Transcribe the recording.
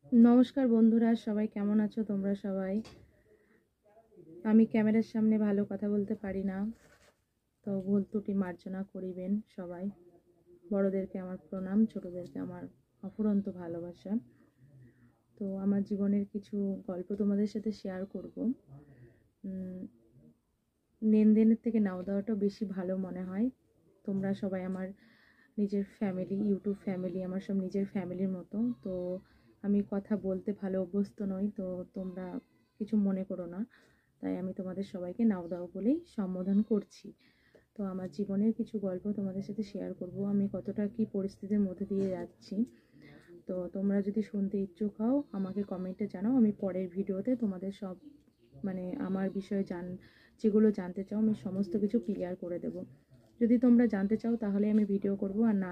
नमस्कार बंधुरा सबाई केमन आछो तोमरा सबाई। आमी कैमरार सामने भालो कथा बोलते पारी ना, तो भूल त्रुटि मार्जना करिबेन सबाई। बड़ोदेरके आमार प्रणाम, छोटोदेरके आमार अफुरন্ত भालोबासा। तो आमार जीवनेर किछु गल्प तोमादेर साथे शेयार करब। लेनदेনের থেকে নাও দেওয়াটা বেশি ভালো মনে হয়। তোমরা সবাই আমার নিজের ফ্যামিলি, ইউটিউব ফ্যামিলি, আমার সব নিজের ফ্যামিলির মতো। তো আমি কথা বলতে ভালো অভ্যস্ত নই, তো তোমরা কিছু মনে করো না। তাই আমি তোমাদের সবাইকে নাও দাও বলেই সম্বোধন করছি। তো আমার জীবনের কিছু গল্প তোমাদের সাথে শেয়ার করব, আমি কতটা কি পরিস্থিতির মধ্যে দিয়ে যাচ্ছি। তো তোমরা যদি শুনতে ইচ্ছুক হও আমাকে কমেন্টে জানাও, আমি পরের ভিডিওতে তোমাদের সব মানে আমার বিষয়ে যেগুলো জানতে চাও আমি সমস্ত কিছু ক্লিয়ার করে দেব। যদি তোমরা জানতে চাও তাহলে আমি ভিডিও করব, আর না